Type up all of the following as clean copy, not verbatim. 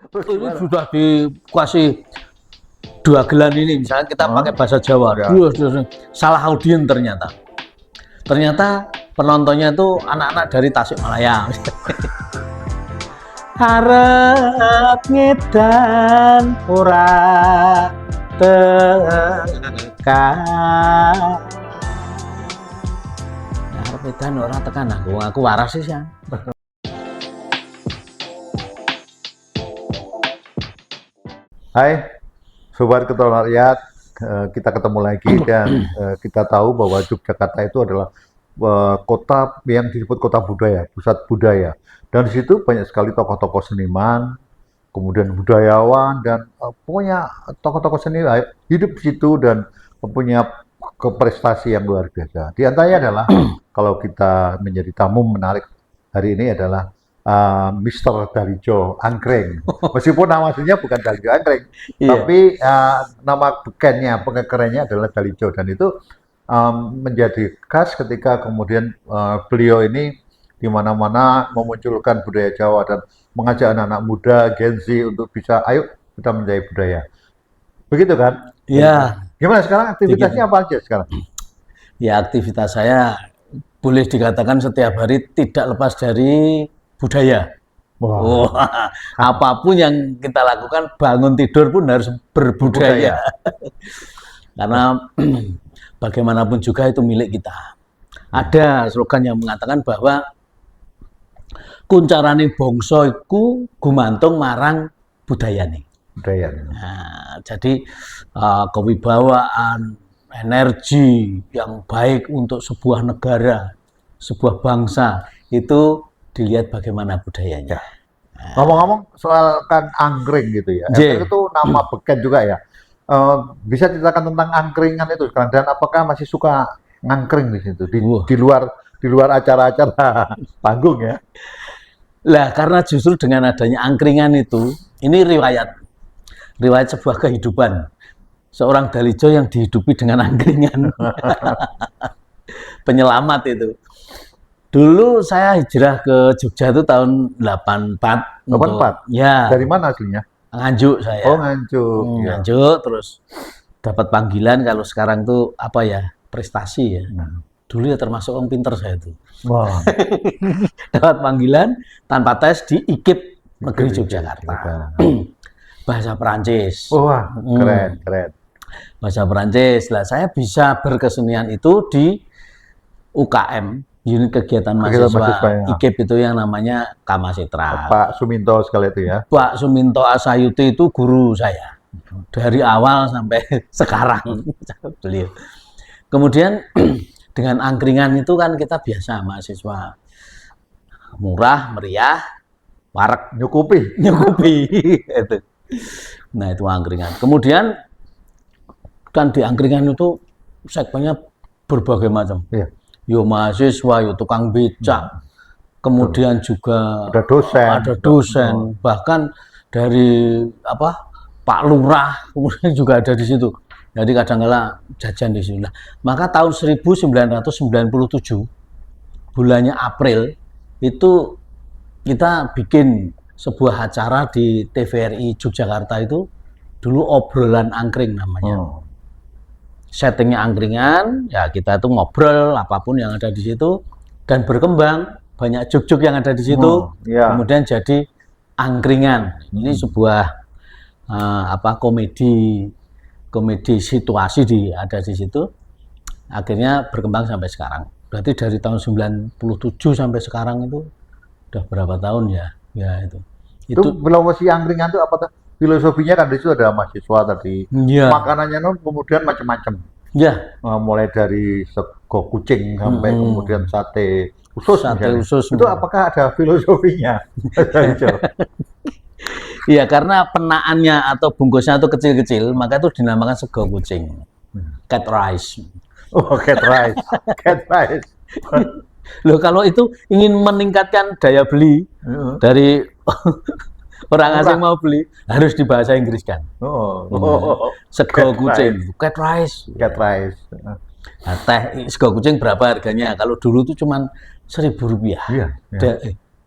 Ini sudah dikasih 2 gelan ini, misalnya kita pakai bahasa Jawa, salah audien ternyata. Ternyata penontonnya itu anak-anak dari Tasikmalaya. Harap ngedan ora tekan. Harap ngedan ora tekan, aku waras sih ya. Hai, Sobat Keturunan Rakyat, kita ketemu lagi dan kita tahu bahwa Yogyakarta itu adalah kota yang disebut kota budaya, pusat budaya. Dan di situ banyak sekali tokoh-tokoh seniman, kemudian budayawan, dan pokoknya tokoh-tokoh seni hidup di situ dan mempunyai prestasi yang luar biasa. Di antaranya adalah kalau kita menjadi tamu menarik hari ini adalah Mr. Dalijo Anggreng. Meskipun nama aslinya bukan Dalijo Anggreng, tapi nama bekennya, pengekerannya adalah Dalijo, dan itu menjadi khas ketika kemudian beliau ini di mana-mana memunculkan budaya Jawa dan mengajak anak-anak muda Gen Z untuk bisa, ayo kita menjadi budaya. Begitu kan? Iya. Gimana sekarang aktivitasnya apa aja sekarang? Ya, aktivitas saya boleh dikatakan setiap hari tidak lepas dari budaya. Wow. Apapun yang kita lakukan, bangun tidur pun harus berbudaya. Karena bagaimanapun juga itu milik kita. Ada slogan yang mengatakan bahwa kuncarane bangsa iku gumantung marang budayane. Nah, jadi kewibawaan, energi yang baik untuk sebuah negara, sebuah bangsa itu dilihat bagaimana budayanya. Ngomong-ngomong soal kan anggreng gitu ya, itu nama beken juga ya. Bisa ceritakan tentang angkringan itu sekarang, dan apakah masih suka ngangkring di situ di luar acara-acara panggung ya? Lah, karena justru dengan adanya angkringan itu, ini riwayat sebuah kehidupan seorang Dalijo yang dihidupi dengan angkringan. Penyelamat itu. Dulu saya hijrah ke Jogja itu tahun 84. 84? Ya. Dari mana aslinya? Nganjuk saya. Oh, Nganjuk. Nganjuk, terus dapat panggilan, kalau sekarang tuh apa ya, prestasi ya. Dulu ya termasuk orang pinter saya itu. Wow. Dapat panggilan tanpa tes di IKIP Negeri Yogyakarta. Bahasa Perancis. Wah, keren. Bahasa Perancis. Lah, saya bisa berkesenian itu di UKM, unit kegiatan mahasiswa IKIP itu yang namanya Kamasitra. Pak Suminto sekali itu ya. Pak Suminto Asayuti itu guru saya dari awal sampai sekarang. Beliau. Kemudian dengan angkringan itu kan kita biasa mahasiswa, murah, meriah, warak, nyukupi itu. Nah, itu angkringan. Kemudian kan di angkringan itu segmennya berbagai macam. Iya. Yo mahasiswa, yo tukang becak. Kemudian juga ada dosen, bahkan dari Pak Lurah kemudian juga ada di situ. Jadi kadang-kala jajan di sini. Maka tahun 1997, bulannya April, itu kita bikin sebuah acara di TVRI Yogyakarta itu, dulu obrolan angkring namanya. Settingnya angkringan, ya kita tuh ngobrol apapun yang ada di situ, dan berkembang banyak juk-juk yang ada di situ. Kemudian jadi angkringan. Ini sebuah komedi situasi ada di situ, akhirnya berkembang sampai sekarang. Berarti dari tahun 97 sampai sekarang itu udah berapa tahun ya? Ya itu belum masih angkringan itu apa filosofinya kan di situ ada mahasiswa tadi. Makanannya kemudian macam-macam. Ya. Mulai dari sego kucing sampai kemudian sate usus. Itu apakah ada filosofinya? Iya, karena penaannya atau bungkusnya itu kecil-kecil, maka itu dinamakan sego kucing. Cat rice. Oh, cat rice. Loh, kalau itu ingin meningkatkan daya beli dari orang asing mau beli, harus dibahasa Inggris kan. Sego kucing, cat rice. Nah, sego kucing berapa harganya? Kalau dulu itu cuma Rp1.000.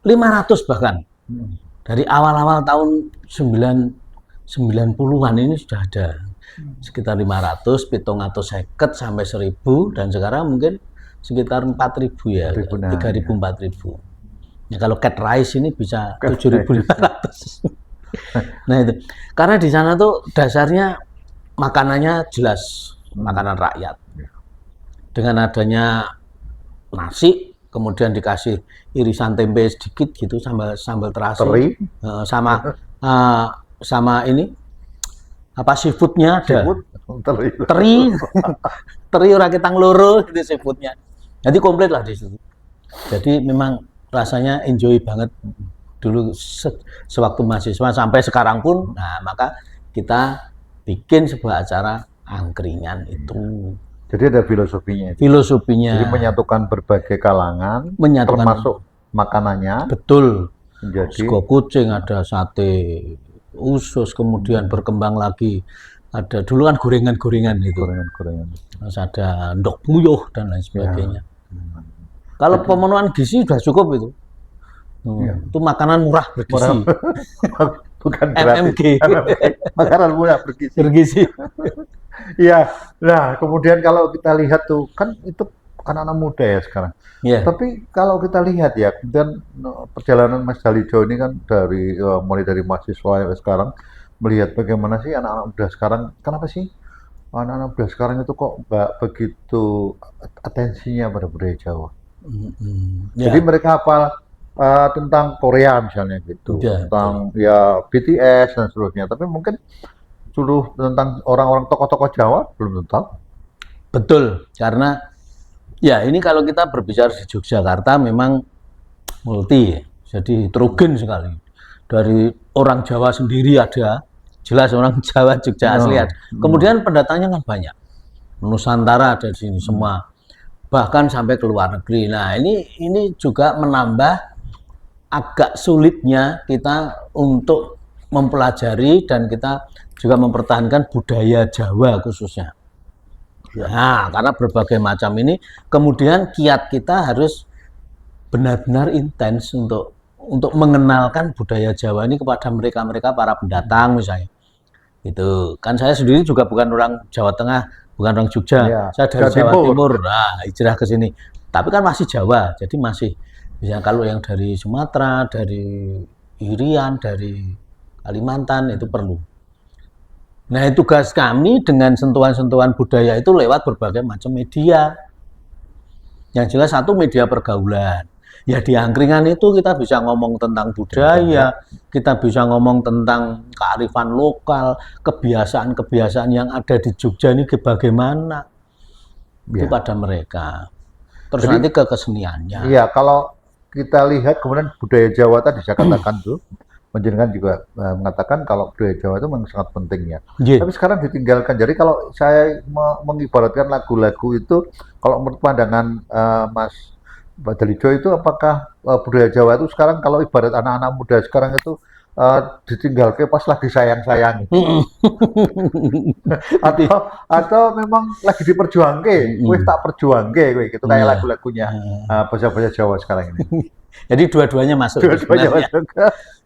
500 bahkan. Dari awal-awal tahun 90-an ini sudah ada sekitar 500, 750 sampai 1000, dan sekarang mungkin sekitar 4.000 ya, 3.000, 4.000. Ya kalau cat rice ini bisa 7.500. Nah itu, karena di sana tuh dasarnya makanannya jelas makanan rakyat. Dengan adanya nasi, kemudian dikasih irisan tempe sedikit gitu, sambal terasi, sama ini apa seafoodnya ada, teri ora ketang loro gitu seafoodnya. Jadi komplit lah di situ. Jadi memang rasanya enjoy banget dulu sewaktu mahasiswa sampai sekarang pun. Nah maka kita bikin sebuah acara angkringan itu. Jadi ada filosofinya. Filosofinya. Jadi menyatukan berbagai kalangan, termasuk makanannya. Betul. Menjadi sego kucing, ada sate usus, kemudian berkembang lagi. Ada dulu kan gorengan-gorengan itu. Gorengan-gorengan. Terus ada ndok puyuh dan lain sebagainya. Kalau pemenuhan gizi sudah cukup itu. Itu makanan murah bergizi. Bukan MMG. Makanan murah bergizi. Iya. Nah, kemudian kalau kita lihat tuh, kan itu anak-anak muda ya sekarang. Tapi kalau kita lihat ya, dan perjalanan Mas Dalijo ini kan dari mulai dari mahasiswa sampai sekarang, melihat bagaimana sih anak-anak muda sekarang, kenapa sih anak-anak muda sekarang itu kok nggak begitu atensinya pada budaya Jawa? Jadi mereka hafal tentang Korea misalnya gitu, tentang ya BTS dan seterusnya, tapi mungkin suruh tentang orang-orang tokoh-tokoh Jawa belum tahu. Betul, karena ya ini kalau kita berbicara di Yogyakarta memang multi, jadi heterogen sekali. Dari orang Jawa sendiri ada, jelas orang Jawa Jogja asli ada. Kemudian pendatangnya kan banyak, Nusantara ada di sini semua, bahkan sampai ke luar negeri. Nah ini juga menambah agak sulitnya kita untuk mempelajari dan kita juga mempertahankan budaya Jawa khususnya. Nah, karena berbagai macam ini, kemudian kiat kita harus benar-benar intens untuk mengenalkan budaya Jawa ini kepada mereka para pendatang misalnya. Itu kan saya sendiri juga bukan orang Jawa Tengah, bukan orang Jogja, saya dari Jawa Timur. Nah, hijrah ke sini. Tapi kan masih Jawa, jadi masih bisa. Kalau yang dari Sumatera, dari Irian, dari Kalimantan itu perlu. Nah, tugas kami dengan sentuhan-sentuhan budaya itu lewat berbagai macam media. Yang jelas satu media pergaulan. Ya di angkringan itu kita bisa ngomong tentang budaya, kita bisa ngomong tentang kearifan lokal, kebiasaan-kebiasaan yang ada di Jogja ini bagaimana. Itu pada mereka. Terus jadi, nanti ke keseniannya. Iya, kalau kita lihat kemudian budaya Jawa tadi saya katakan tuh, menjenengan juga mengatakan kalau budaya Jawa itu memang sangat penting ya. Tapi sekarang ditinggalkan. Jadi kalau saya mengibaratkan lagu-lagu itu, kalau menurut pandangan Mas Dalijo itu, apakah budaya Jawa itu sekarang kalau ibarat anak-anak muda sekarang itu ditinggalkan pas lagi sayang-sayang? atau memang lagi diperjuangke, wis tak perjuangke gitu kayak lagu-lagunya bahasa-bahasa Jawa sekarang ini. Jadi dua-duanya masuk. Dua-duanya masuk.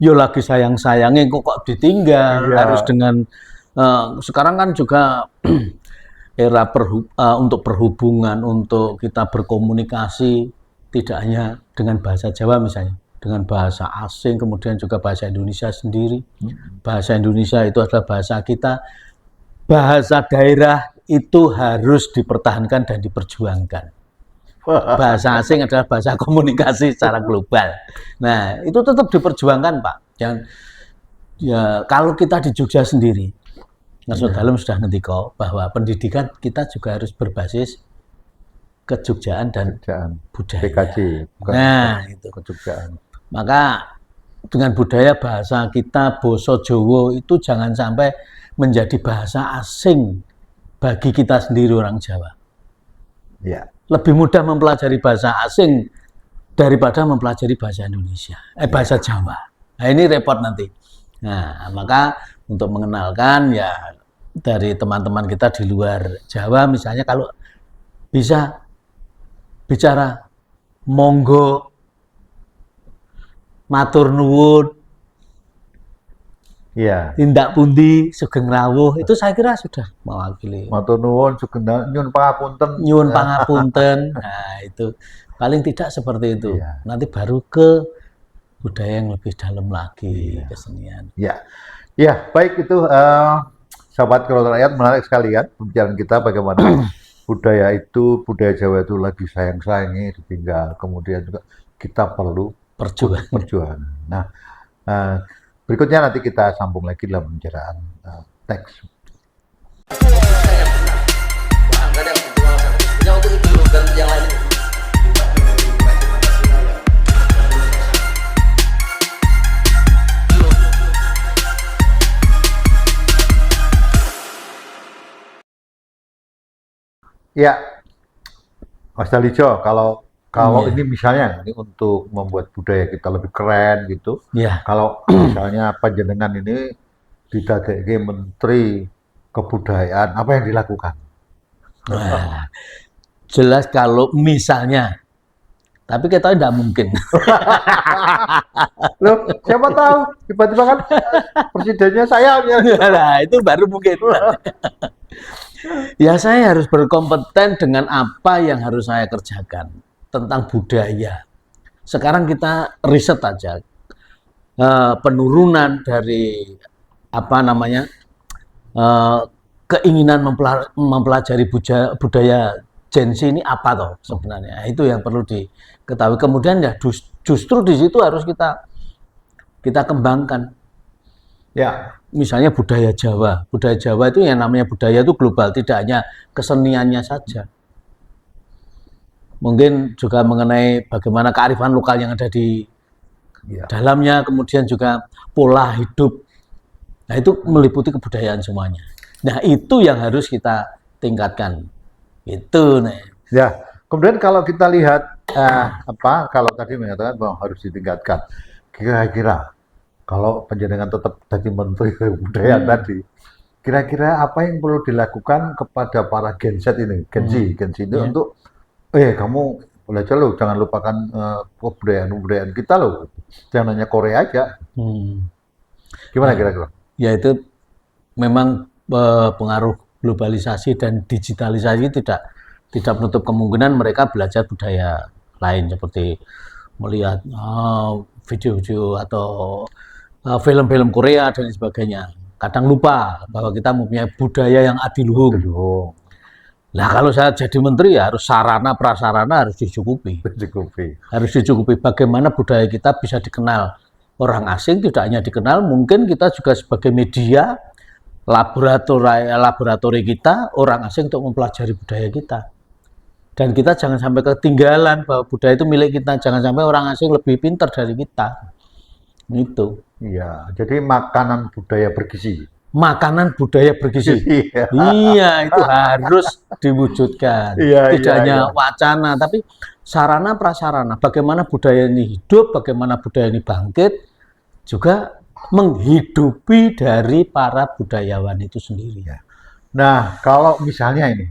Yo lagi sayang-sayangnya kok ditinggal, harus dengan sekarang kan juga era untuk perhubungan, untuk kita berkomunikasi tidak hanya dengan bahasa Jawa misalnya, dengan bahasa asing, kemudian juga bahasa Indonesia sendiri. Bahasa Indonesia itu adalah bahasa kita. Bahasa daerah itu harus dipertahankan dan diperjuangkan. Bahasa asing adalah bahasa komunikasi secara global. Nah, itu tetap diperjuangkan, Pak. Ya, kalau kita di Jogja sendiri, Mas Dalem sudah ngendika bahwa pendidikan kita juga harus berbasis kejogjaan dan budaya. PKJ, nah, itu kejogjaan. Maka dengan budaya bahasa kita, basa Jawa itu jangan sampai menjadi bahasa asing bagi kita sendiri orang Jawa. Ya. Lebih mudah mempelajari bahasa asing daripada mempelajari bahasa Indonesia, bahasa Jawa. Nah, ini repot nanti. Nah, maka untuk mengenalkan ya dari teman-teman kita di luar Jawa misalnya, kalau bisa bicara monggo, matur nuwun, Iya. Tindak pundi Sugeng Rawuh itu saya kira sudah mewakili. Matur nuwun, Sugeng nyuwun pangapunten. Nyuwun pangapunten. Nah, itu paling tidak seperti itu. Iya. Nanti baru ke budaya yang lebih dalam lagi, Iya. kesenian. Ya, ya baik itu sahabat Kedaulatan Rakyat, menarik sekali kan pembicaraan kita bagaimana budaya Jawa itu lagi sayang-sayangnya ditinggal, kemudian juga kita perlu perjuangan. Nah, berikutnya nanti kita sambung lagi dalam pembicaraan teks. Ya, Mas Dalijo, kalau ini misalnya ini untuk membuat budaya kita lebih keren gitu. Ya. Kalau misalnya panjenengan ini didadekake Menteri Kebudayaan, apa yang dilakukan? Nah, jelas kalau misalnya, tapi kita tidak mungkin. Loh, siapa tahu tiba-tiba kan presidennya saya. Nah, itu baru mungkin. Ya, saya harus berkompeten dengan apa yang harus saya kerjakan tentang budaya. Sekarang kita riset aja penurunan dari keinginan mempelajari budaya Gen Z ini apa toh sebenarnya. Itu yang perlu diketahui. Kemudian ya justru di situ harus kita kembangkan. Ya, misalnya budaya Jawa. Budaya Jawa itu yang namanya budaya itu global, tidak hanya keseniannya saja. Mungkin juga mengenai bagaimana kearifan lokal yang ada di dalamnya, kemudian juga pola hidup. Nah, itu meliputi kebudayaan semuanya. Nah, itu yang harus kita tingkatkan. Itu nih. Ya, kemudian kalau kita lihat kalau tadi mengatakan bahwa harus ditingkatkan. Kira-kira kalau panjenengan tetap jadi Menteri Kebudayaan tadi, kira-kira apa yang perlu dilakukan kepada para Gen Z ini, Gen Z ini untuk, kamu belajar loh, jangan lupakan kebudayaan kita loh, jangan hanya Korea aja. Gimana kira-kira? Ya itu memang pengaruh globalisasi dan digitalisasi tidak menutup kemungkinan mereka belajar budaya lain seperti melihat video-video atau film-film Korea dan sebagainya. Kadang lupa bahwa kita mempunyai budaya yang adiluhung. Nah, kalau saya jadi menteri ya harus sarana prasarana harus dicukupi. Harus dicukupi. Bagaimana budaya kita bisa dikenal orang asing, tidak hanya dikenal, mungkin kita juga sebagai media laboratori kita orang asing untuk mempelajari budaya kita. Dan kita jangan sampai ketinggalan bahwa budaya itu milik kita, jangan sampai orang asing lebih pintar dari kita. Itu. Iya, jadi makanan budaya bergizi. Makanan budaya bergizi. Iya, itu harus diwujudkan. Tidak hanya wacana, tapi sarana prasarana. Bagaimana budaya ini hidup, bagaimana budaya ini bangkit, juga menghidupi dari para budayawan itu sendiri. Nah, kalau misalnya ini,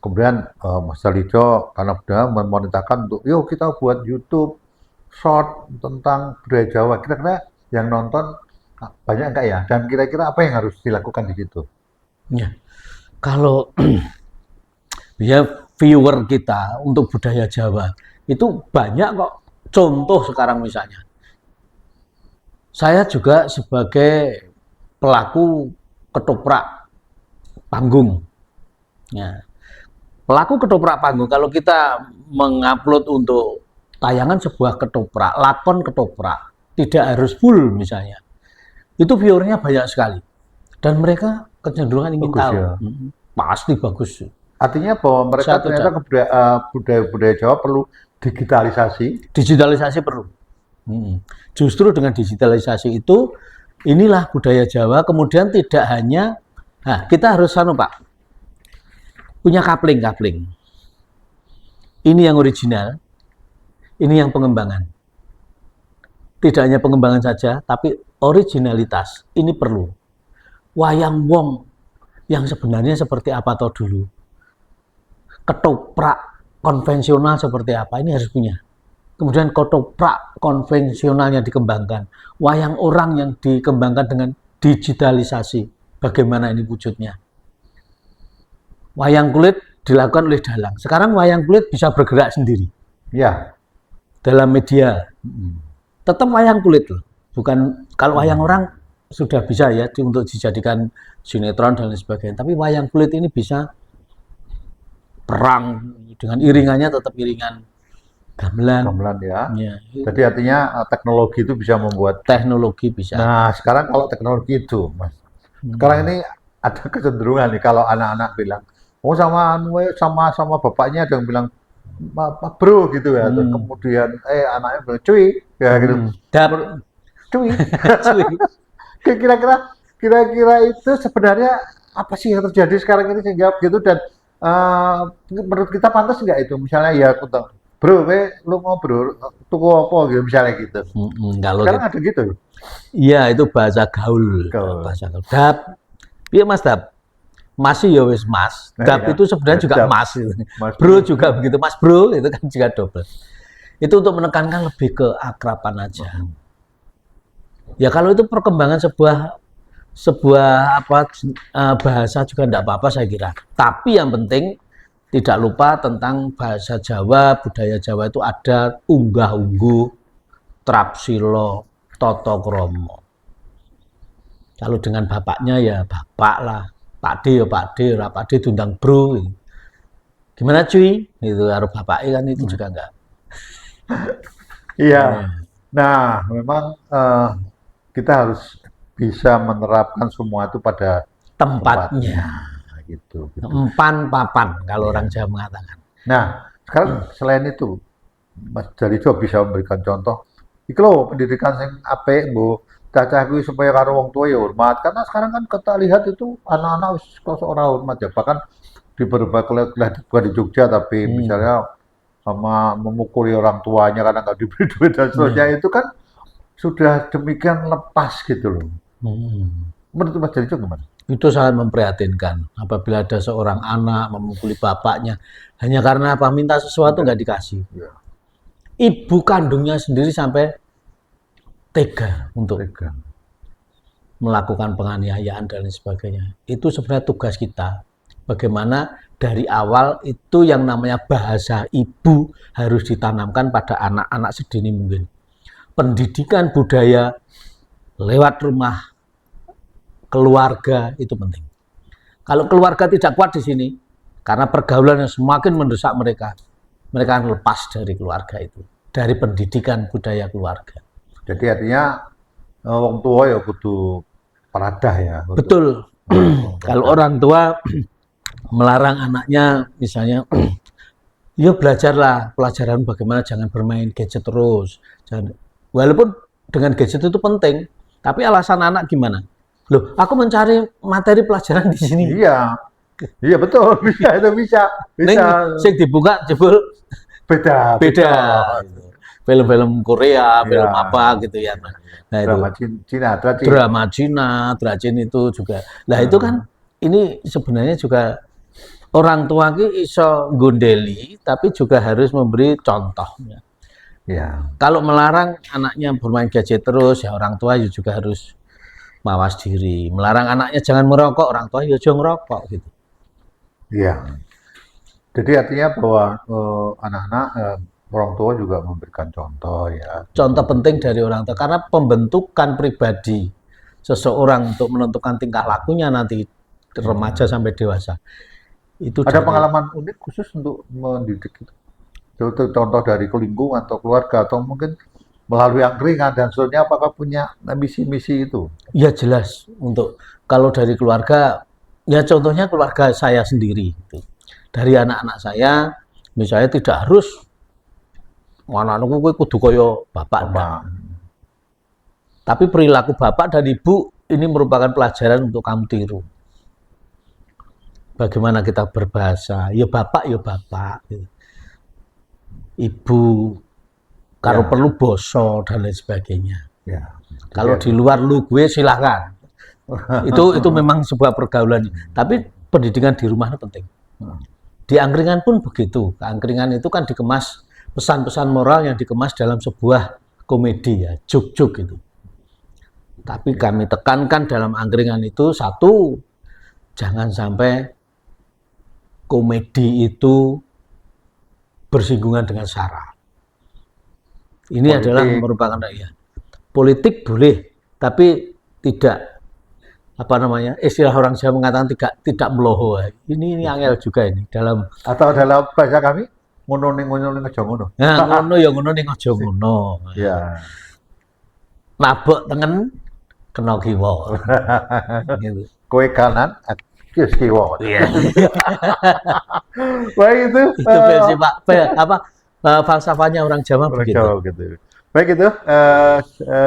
kemudian Mas Dalijo karena sudah memerintahkan untuk, yuk kita buat YouTube short tentang budaya Jawa. Kira-kira yang nonton banyak enggak ya? Dan kira-kira apa yang harus dilakukan di situ? Ya, kalau viewer kita untuk budaya Jawa itu banyak kok. Contoh sekarang misalnya, saya juga sebagai pelaku ketoprak panggung. Ya, pelaku ketoprak panggung, kalau kita mengupload untuk tayangan sebuah ketoprak, lakon ketoprak, tidak harus full misalnya, itu viewernya banyak sekali dan mereka kecenderungan ingin tahu. Pasti bagus. Artinya bahwa mereka ternyata budaya Jawa perlu digitalisasi perlu. Justru dengan digitalisasi itu inilah budaya Jawa. Kemudian tidak hanya kita harus Pak, punya kapling ini yang original, ini yang pengembangan. Tidak hanya pengembangan saja, tapi originalitas ini perlu. Wayang wong yang sebenarnya seperti apa toh dulu. Ketoprak konvensional seperti apa, ini harus punya. Kemudian ketoprak konvensionalnya dikembangkan. Wayang orang yang dikembangkan dengan digitalisasi. Bagaimana ini wujudnya? Wayang kulit dilakukan oleh dalang. Sekarang wayang kulit bisa bergerak sendiri. Ya. Dalam media. Tetap wayang kulit loh. Bukan kalau wayang orang sudah bisa ya untuk dijadikan sinetron dan lain sebagainya. Tapi wayang kulit ini bisa perang dengan iringannya tetap iringan gamelan. Gamelan ya. Ya. Jadi artinya teknologi itu bisa membuat. Teknologi bisa. Nah, sekarang kalau teknologi itu, Mas. Sekarang ini ada kecenderungan nih kalau anak-anak bilang, oh sama bapaknya ada yang bilang, Pak bro gitu ya. Terus kemudian anaknya bilang cuy, ya gitu. Cuy. Kira-kira itu sebenarnya apa sih yang terjadi sekarang ini sehingga gitu, dan menurut kita pantas nggak itu? Misalnya ya bro, lu mau bro tuku apa gitu misalnya gitu. Kalau sekarang ada gitu. Iya, itu bahasa gaul. Bahasa gaul. Dap. Iya Mas Dap. Masih ya wis Mas. Dap itu sebenarnya juga Mas. Bro juga begitu. Mas bro itu kan juga double. Itu untuk menekankan lebih ke akraban aja. Ya kalau itu perkembangan sebuah bahasa juga tidak apa-apa saya kira. Tapi yang penting tidak lupa tentang bahasa Jawa, budaya Jawa itu ada unggah-ungguh, trapsilo, toto kromo. Kalau dengan bapaknya ya bapak lah, Pak D ya Pak D, lah Pak D diundang bro. Gimana cuy? Itu harus bapaknya kan itu juga enggak. Iya. Nah, memang kita harus bisa menerapkan semua itu pada tempatnya. Gitu. Empan papan kalau orang Jawa mengatakan. Nah, sekarang selain itu, Mas Jali juga bisa memberikan contoh. Iki lho pendidikan sing apik, Bu. Cacah kuwi supaya karo wong tua ya hormat. Karena sekarang kan kita lihat itu anak-anak wis kok ora hormat ya. Bahkan di berbagai kuliah di Jogja, tapi misalnya sama memukuli orang tuanya karena nggak diberi duit dan seterusnya, itu kan sudah demikian lepas gitu loh. Menurut Mas Jali gimana? Itu sangat memprihatinkan apabila ada seorang anak memukuli bapaknya hanya karena apa, minta sesuatu nggak dikasih. Ibu kandungnya sendiri sampai tega untuk melakukan penganiayaan dan lain sebagainya. Itu sebenarnya tugas kita. Bagaimana dari awal itu yang namanya bahasa ibu harus ditanamkan pada anak-anak sedini mungkin. Pendidikan budaya lewat rumah, keluarga itu penting. Kalau keluarga tidak kuat di sini, karena pergaulan yang semakin mendesak mereka akan lepas dari keluarga itu, dari pendidikan budaya keluarga. Jadi artinya orang tua ya kudu peradah ya. Betul. Kalau orang tua melarang anaknya, misalnya, ya belajarlah pelajaran bagaimana jangan bermain gadget terus. Walaupun dengan gadget itu penting, tapi alasan anak gimana? Loh, aku mencari materi pelajaran di sini. Iya betul, bisa itu bisa. Sing dibuka jebul beda. Film-film Korea, film apa gitu ya. Nah itu drama Cina itu juga. Nah itu kan ini sebenarnya juga orang tua ki iso gondeli, tapi juga harus memberi contoh. Ya. Kalau melarang anaknya bermain gadget terus, ya orang tua juga harus mawas diri. Melarang anaknya jangan merokok, orang tua ya jangan merokok gitu. Iya. Jadi artinya bahwa anak-anak orang tua juga memberikan contoh ya. Contoh penting dari orang tua karena pembentukan pribadi seseorang untuk menentukan tingkah lakunya nanti remaja sampai dewasa. Itu ada pengalaman unik khusus untuk mendidik itu. Contoh dari lingkungan atau keluarga atau mungkin melalui angkringan dan seterusnya, apakah punya misi-misi itu? Ya jelas. Untuk kalau dari keluarga, ya contohnya keluarga saya sendiri. Gitu. Dari anak-anak saya, misalnya tidak harus anak-anakku kudu koyo bapak. Tapi perilaku bapak dan ibu ini merupakan pelajaran untuk kamu tiru. Bagaimana kita berbahasa? Ya bapak. Gitu. Ibu. Kalau perlu boso dan lain sebagainya. Ya. Kalau di luar lu gue silahkan. itu memang sebuah pergaulan. Tapi pendidikan di rumah itu penting. Di angkringan pun begitu. Angkringan itu kan dikemas pesan-pesan moral yang dikemas dalam sebuah komedi ya, joke-joke itu. Tapi kami tekankan dalam angkringan itu, satu, jangan sampai komedi itu bersinggungan dengan SARA. Ini adalah merupakan ya, politik boleh, tapi tidak istilah orang Jawa mengatakan tidak meloho. Ini angel juga ini dalam atau dalam bahasa kami ngono ning aja ngono. Nah, ngono ya ngono ning aja ngono. Ya. Nabok tengen kena kiwa. Gitu. Kowe kanan, aku kiwa. Iya. Baik itu. Itu versi falsafahnya orang Jawa begitu. Jawa gitu. Baik itu,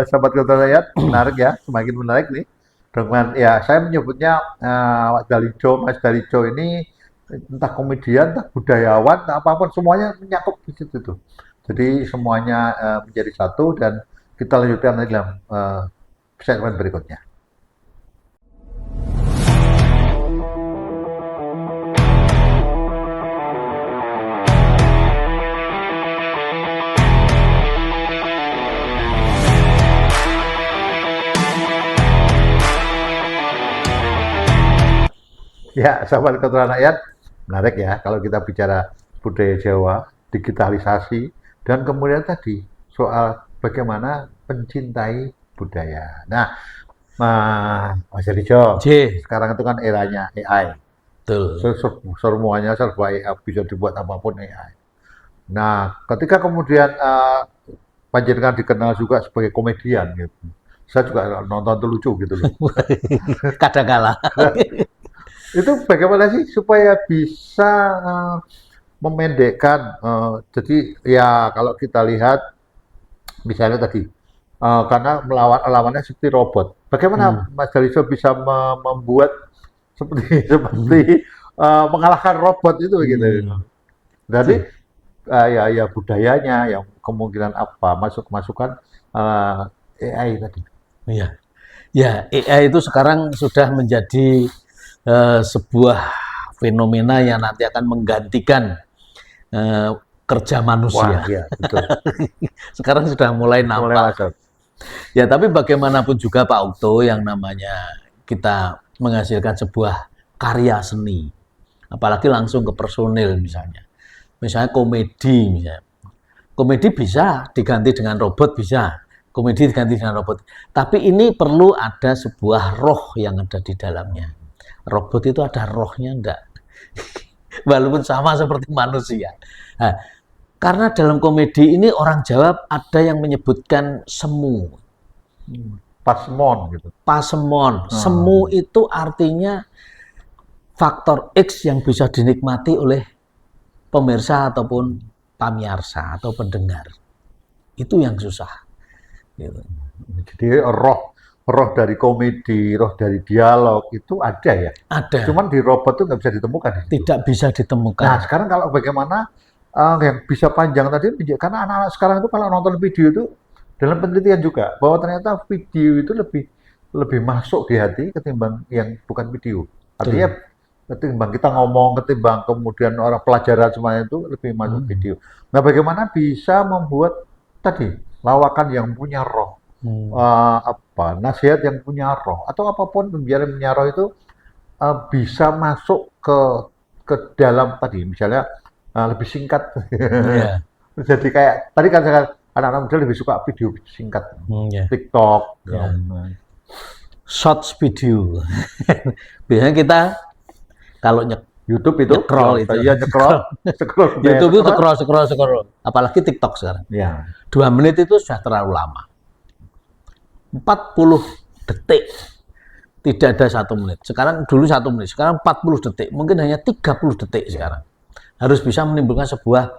sahabat Kota Rakyat, menarik ya, semakin menarik nih. Dengan ya saya menyebutnya Mas Dalijo ini entah komedian, entah budayawan, entah apapun semuanya menyangkut di situ tuh. Jadi semuanya menjadi satu dan kita lanjutkan lagi dalam segmen berikutnya. Ya, sahabat Kota Rakyat, menarik ya kalau kita bicara budaya Jawa, digitalisasi, dan kemudian tadi soal bagaimana mencintai budaya. Nah, Mas Dalijo, sekarang itu kan eranya AI. Betul. Semuanya serba AI, bisa dibuat apapun AI. Nah, ketika kemudian panjenengan dikenal juga sebagai komedian gitu. Saya juga nonton itu lucu gitu loh. Kadang-kala. Itu bagaimana sih supaya bisa memendekkan, jadi ya kalau kita lihat misalnya tadi karena lawannya seperti robot, bagaimana Mas Dalijo bisa membuat seperti mengalahkan robot itu gitu. Jadi ya budayanya, yang kemungkinan apa masukan AI tadi. Iya, ya AI itu sekarang sudah menjadi sebuah fenomena yang nanti akan menggantikan kerja manusia. Wah, iya, betul. Sekarang sudah mulai nampak. Ya, tapi bagaimanapun juga Pak Okto, yang namanya kita menghasilkan sebuah karya seni, apalagi langsung ke personil misalnya komedi misalnya. Komedi bisa diganti dengan robot, bisa. Komedi diganti dengan robot. Tapi ini perlu ada sebuah roh yang ada di dalamnya. Robot itu ada rohnya enggak? Walaupun sama seperti manusia. Nah, karena dalam komedi ini orang Jawa ada yang menyebutkan semu. Pasemon gitu. Pasemon. Semu itu artinya faktor X yang bisa dinikmati oleh pemirsa ataupun pamiarsa atau pendengar. Itu yang susah. Gitu. Jadi roh dari komedi, roh dari dialog itu ada ya? Ada. Cuman di robot itu nggak bisa ditemukan. Tidak bisa ditemukan. Nah, sekarang kalau bagaimana yang bisa panjang tadi, karena anak-anak sekarang itu kalau nonton video itu, dalam penelitian juga, bahwa ternyata video itu lebih masuk di hati ketimbang yang bukan video. Artinya, ketimbang kita ngomong, ketimbang kemudian orang pelajaran semuanya itu lebih masuk video. Nah, bagaimana bisa membuat tadi, lawakan yang punya roh, nasihat yang punya roh atau apapun biar punya roh itu bisa masuk ke dalam tadi misalnya lebih singkat. Yeah. Jadi kayak tadi kan anak-anak muda lebih suka video singkat, TikTok, shorts video. Biasanya kita kalau YouTube itu nyekrol itu. Iya, nyekrol. YouTube itu scroll. Apalagi TikTok sekarang. Ya. 2 menit itu sudah terlalu lama. 40 detik. Tidak ada 1 menit. Sekarang dulu 1 menit, sekarang 40 detik. Mungkin hanya 30 detik sekarang. Harus bisa menimbulkan sebuah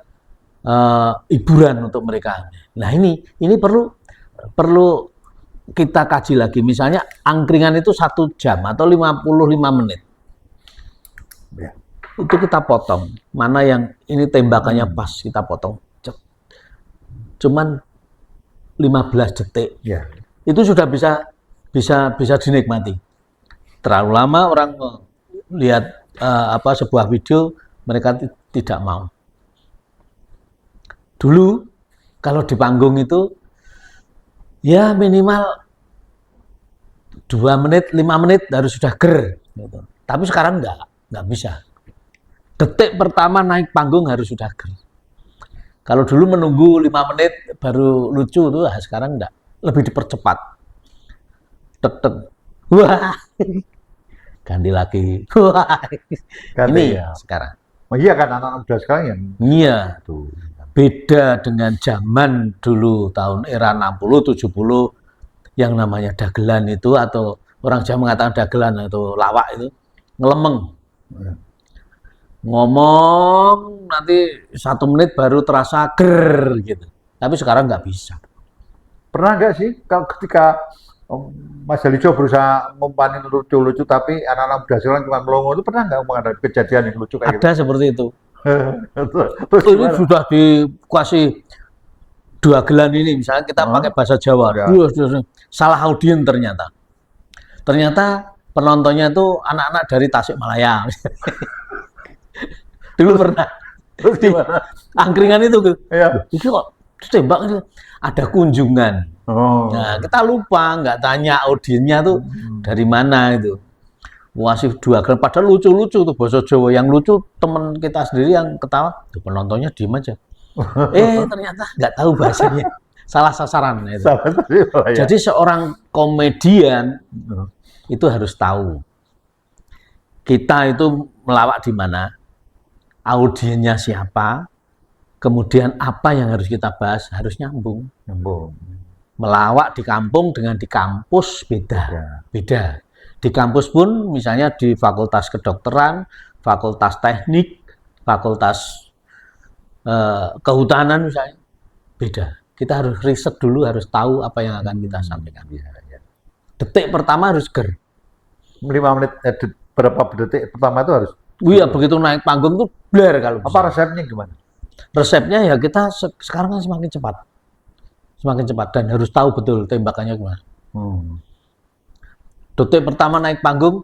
hiburan untuk mereka. Nah, ini perlu kita kaji lagi. Misalnya angkringan itu 1 jam atau 55 menit. Ya. Itu kita potong. Mana yang ini tembakannya pas, kita potong. Cuman 15 detik. Ya. Itu sudah bisa dinikmati. Terlalu lama orang lihat sebuah video, mereka tidak mau. Dulu kalau di panggung itu ya minimal 2 menit, 5 menit harus sudah ger. Gitu. Tapi sekarang nggak bisa. Detik pertama naik panggung harus sudah ger. Kalau dulu menunggu 5 menit baru lucu tuh, sekarang enggak. Lebih dipercepat. Tek-tek. Wah. Ganti lagi. Wah. Ganti, Ini ya. sekarang. Oh iya kan anak-anak muda sekarang yang Iya. itu. Beda dengan zaman dulu tahun era 60 70 yang namanya dagelan itu, atau orang Jawa mengatakan dagelan atau lawak itu ngelemeng. Ngomong nanti 1 menit baru terasa ger gitu. Tapi sekarang nggak bisa. Pernah nggak sih kalau ketika Mas Halijo berusaha ngumpanin lucu-lucu tapi anak-anak muda sekarang cuma melongo, itu pernah nggak ada kejadian yang lucu kayak gitu? Ada seperti itu. Terus Ini gimana? sudah dikasih dagelan ini, misalnya kita pakai bahasa Jawa, Ya. salah audien ternyata. Ternyata penontonnya itu anak-anak dari Tasikmalaya. Dulu pernah Terus di gimana? angkringan itu, Ya. itu kok tembak itu ada kunjungan. Oh. Nah, kita lupa nggak tanya audiennya tuh dari mana itu. Wasif dua gelar, padahal lucu-lucu tuh bahasa Jawa. Yang lucu teman kita sendiri yang ketawa, tuh penontonnya diem aja. Ternyata nggak tahu bahasanya, salah sasaran itu. Salah tadi, oh, ya. Jadi seorang komedian itu harus tahu kita itu melawak di mana, audiennya siapa, kemudian apa yang harus kita bahas, harus nyambung. Nyambung. Melawak di kampung dengan di kampus beda. Ya. Beda. Di kampus pun misalnya di fakultas kedokteran, fakultas teknik, fakultas kehutanan misalnya, beda. Kita harus riset dulu, harus tahu apa yang akan kita sampaikan. Ya. Detik pertama harus ger. 5 menit, berapa detik pertama itu harus. Iya, begitu naik panggung tuh bler kalau bisa. Apa resepnya gimana? Resepnya ya kita sekarang kan semakin cepat. Semakin cepat dan harus tahu betul tembakannya gimana. Detik pertama naik panggung,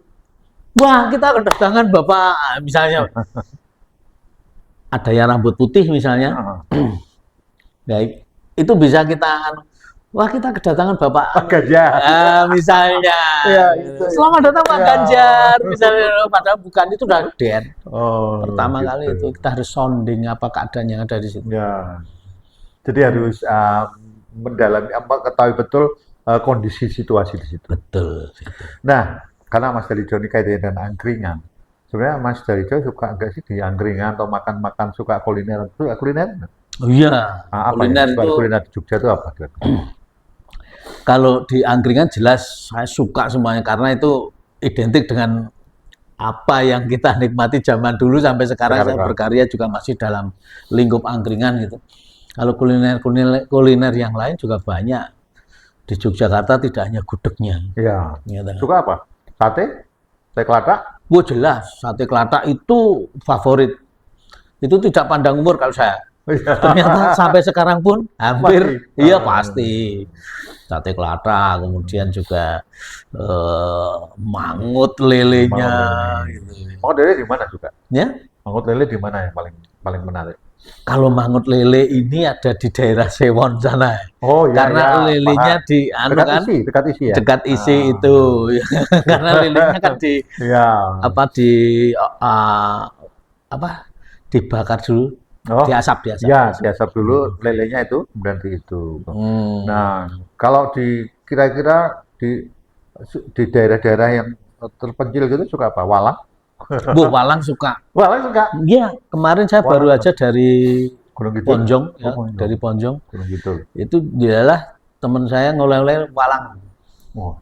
wah kita kedatangan Bapak, misalnya ada yang rambut putih misalnya, baik itu bisa kita, wah kita kedatangan Bapak Ganjar. misalnya, Ya, itu. selamat datang Pak Ya. Ganjar, misalnya, padahal bukan, itu udah den. Oh, Pertama gitu. kali itu kita harus sounding apa keadaan yang ada di situ. Ya. Jadi harus mendalami, ketahui betul kondisi situasi di situ. Betul. Nah, karena Mas Halijo ini kaitannya dengan angkringan. Sebenarnya Mas Halijo suka nggak sih di angkringan atau makan-makan, suka kuliner? Suka kuliner? Oh iya, Apa kuliner ya? itu Kuliner di Jogja itu apa? kalau di angkringan jelas saya suka semuanya karena itu identik dengan apa yang kita nikmati zaman dulu sampai sekarang. Saya berkarya juga masih dalam lingkup angkringan gitu. Kalau kuliner yang lain juga banyak. Di Yogyakarta tidak hanya gudegnya. Iya. Gitu. Suka apa? Sate? Sate kelatak? Oh jelas, sate kelatak itu favorit. Itu tidak pandang umur kalau saya. Ternyata sampai sekarang pun hampir, Pasti. iya pasti. Sate kelatak, kemudian juga mangut lelenya. Gitu. Mangut lele di mana juga? Ya? Mangut lele di mana yang paling menarik? Kalau mangut lele ini ada di daerah Sewon sana. Oh iya. Karena lelenya di dekat isi ya. Dekat isi itu. Karena lelenya kan dibakar dulu. Diasap. Ya, diasap dulu lelenya itu, kemudian itu. Nah, kalau kira-kira di daerah-daerah yang terpencil gitu suka apa? Walang? Bu, walang suka. Walang suka? Iya, kemarin saya baru aja dari Gunung Kidul. Ponjong, ya, Ponjong. dari Ponjong. Gunung Kidul. Itu dialah teman saya ngoleh-oleh walang. Oh.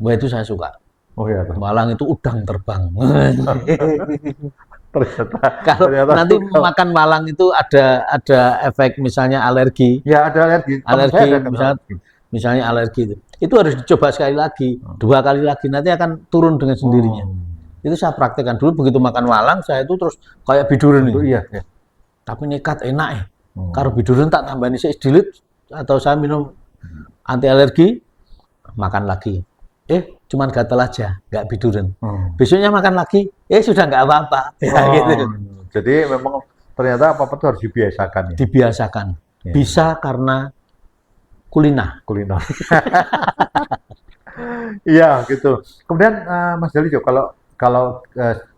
Wah, itu saya suka. Oh iya. Walang itu udang terbang. Kalau nanti makan walang itu ada efek misalnya alergi. Ya ada alergi. Misalnya alergi itu harus dicoba sekali lagi, 2 kali lagi, nanti akan turun dengan sendirinya. Itu saya praktekkan dulu, begitu makan walang saya itu terus kayak biduren itu. Iya. Tapi nekat enak ya. Kalau biduren tak tambahin sedikit atau saya minum anti alergi, makan lagi. Cuman gatal aja, nggak biduren. Besoknya makan lagi, sudah nggak apa-apa. Gitu. Jadi memang ternyata apa-apa itu harus dibiasakan ya. Dibiasakan. Ya. Bisa karena kuliner. Iya gitu. Kemudian Mas Dalijo, kalau kalau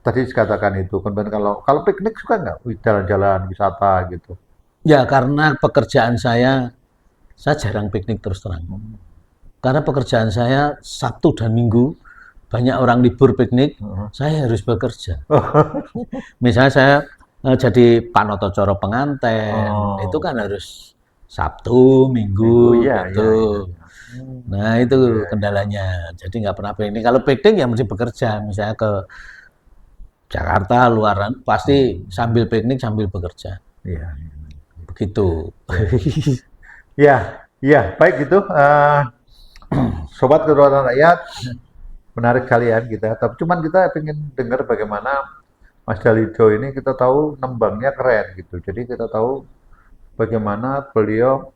tadi dikatakan itu, kemudian kalau kalau piknik suka nggak? Jalan-jalan wisata gitu. Ya karena pekerjaan saya jarang piknik terus terang. Karena pekerjaan saya Sabtu dan Minggu banyak orang libur piknik, Heeh. saya harus bekerja. Misalnya saya jadi panotocoro penganten, itu Oh, kan harus Sabtu, minggu, Minggu iya, iya, gitu. iya, iya. Nah itu Iya, iya. kendalanya. Jadi nggak pernah piknik. Kalau piknik ya mesti bekerja. Misalnya ke Jakarta, luaran, pasti Hmm, sambil piknik sambil bekerja. iya, Begitu. iya. Iya, iya, baik gitu. Sobat Kedaulatan Rakyat, menarik kalian kita. Tapi cuman kita ingin dengar bagaimana Mas Dalijo ini kita tahu nembangnya keren gitu. Jadi kita tahu bagaimana beliau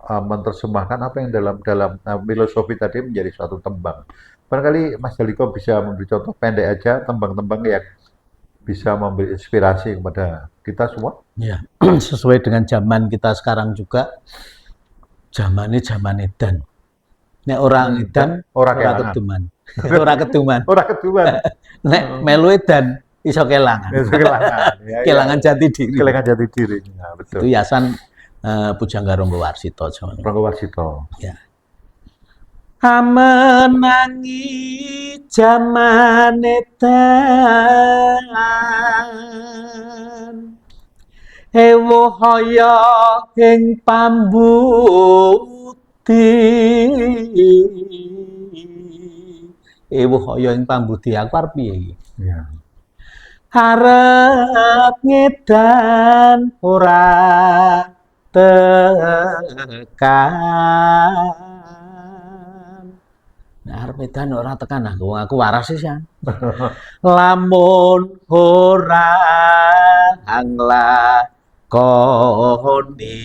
menerjemahkan apa yang dalam dalam filosofi tadi menjadi suatu tembang. Barangkali Mas Daliko bisa memberi contoh pendek aja tembang-tembang yang bisa memberi inspirasi kepada kita semua. Ya, sesuai dengan zaman kita sekarang juga, zaman edan. Nek orang Dan edan, orang ora kelangan. keduman. Ora keduman. Orang keduman. Nek melu edan, iso kelangan. Ya, kelangan. Ya, ya. Kelangan jati diri. Kelangan jati diri. Ya, Itu betul. yasan Pujangga Ronggo Warsito zaman. Rangga Warsito. Ya. Amenangi jaman edan. Ewo haya ing pambuti. Ewo haya ing pambuti. Aku arep piye iki? Ya. Arep ngedan ora tekan. Nah, arep edan ora tekan aku waras sih ya. Lamun ora nglakoni.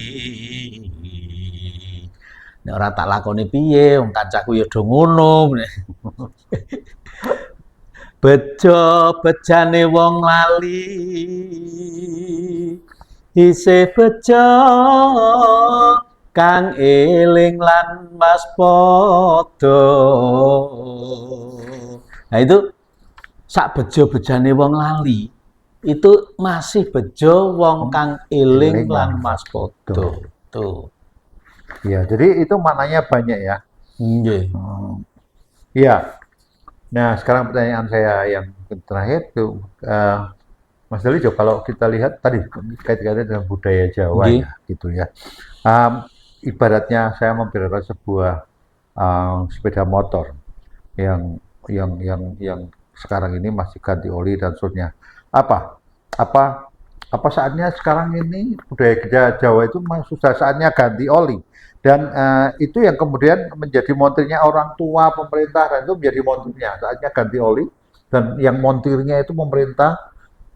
Nek ora tak lakoni piye wong kancaku ya do ngono. Bejo bejane wong lali. Isih bejo kang eling lan waspada. Nah itu sak bejo-bejane wong lali itu masih bejo wong kang eling Eling lan lan waspada. waspada. Tuh. Ya, jadi itu maknanya banyak ya. Nggih. Iya. Nah, sekarang pertanyaan saya yang terakhir tuh, Mas Dalijo, kalau kita lihat tadi kait-kaitannya dengan budaya Jawa Nggih. ya, gitu ya. Ibaratnya saya memperlihatkan sebuah sepeda motor yang sekarang ini masih ganti oli dan seterusnya. Apa apa apa saatnya sekarang ini budaya Jawa itu sudah saatnya ganti oli dan itu yang kemudian menjadi montirnya orang tua pemerintah dan itu menjadi montirnya saatnya ganti oli dan yang montirnya itu pemerintah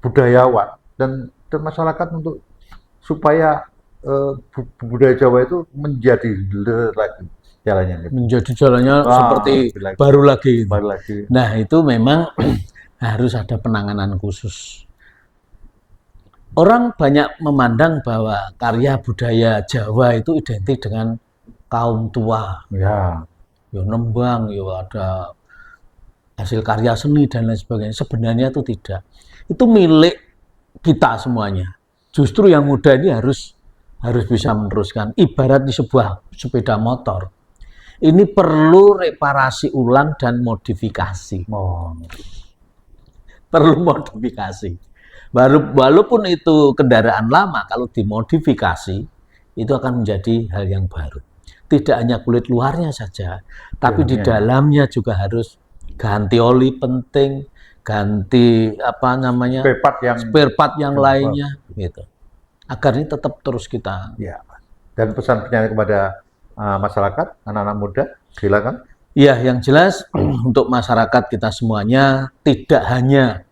budayawan dan masyarakat untuk supaya budaya Jawa itu menjadi lagi jalannya gitu. Menjadi jalannya seperti Lagi, baru lagi. baru lagi. Nah, itu memang harus ada penanganan khusus. Orang banyak memandang bahwa karya budaya Jawa itu identik dengan kaum tua. Ya, Ya nembang, ya ada hasil karya seni dan lain sebagainya. Sebenarnya itu tidak. Itu milik kita semuanya. Justru yang muda ini harus bisa meneruskan. Ibarat di sebuah sepeda motor. Ini perlu reparasi ulang dan modifikasi. oh, Perlu modifikasi. Walaupun itu kendaraan lama, kalau dimodifikasi, itu akan menjadi hal yang baru. Tidak hanya kulit luarnya saja, tapi di dalamnya juga harus ganti oli penting, ganti apa namanya spare part yang lainnya, gitu. Agar ini tetap terus kita. Ya. Dan pesan-pesannya kepada masyarakat, anak-anak muda, silakan. Ya, yang jelas untuk masyarakat kita semuanya tidak hanya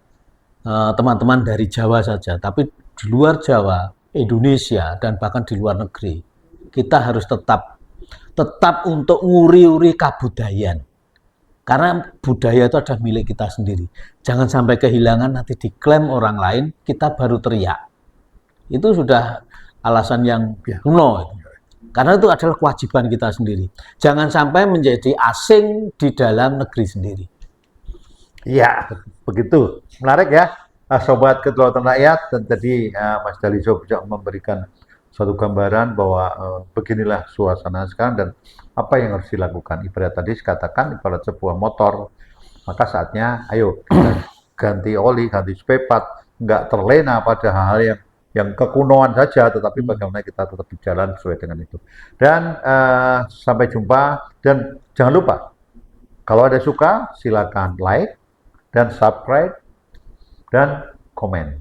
teman-teman dari Jawa saja, tapi di luar Jawa, Indonesia, dan bahkan di luar negeri, kita harus tetap untuk nguri-uri kabudayan. Karena budaya itu adalah milik kita sendiri. Jangan sampai kehilangan, nanti diklaim orang lain, kita baru teriak. Itu sudah alasan yang kuno. Karena itu adalah kewajiban kita sendiri. Jangan sampai menjadi asing di dalam negeri sendiri. Iya, begitu. Menarik ya, Sobat Kedaulatan Rakyat. Dan tadi Mas Daliso bisa memberikan suatu gambaran bahwa beginilah suasana sekarang dan apa yang harus dilakukan. Ibarat tadi katakan, ibarat sebuah motor, maka saatnya ayo kita ganti oli, ganti spare part, nggak terlena pada hal-hal yang kekunoan saja, tetapi bagaimana kita tetap berjalan sesuai dengan itu. Dan sampai jumpa, dan jangan lupa, kalau ada suka, silakan like, dan subscribe, dan komen.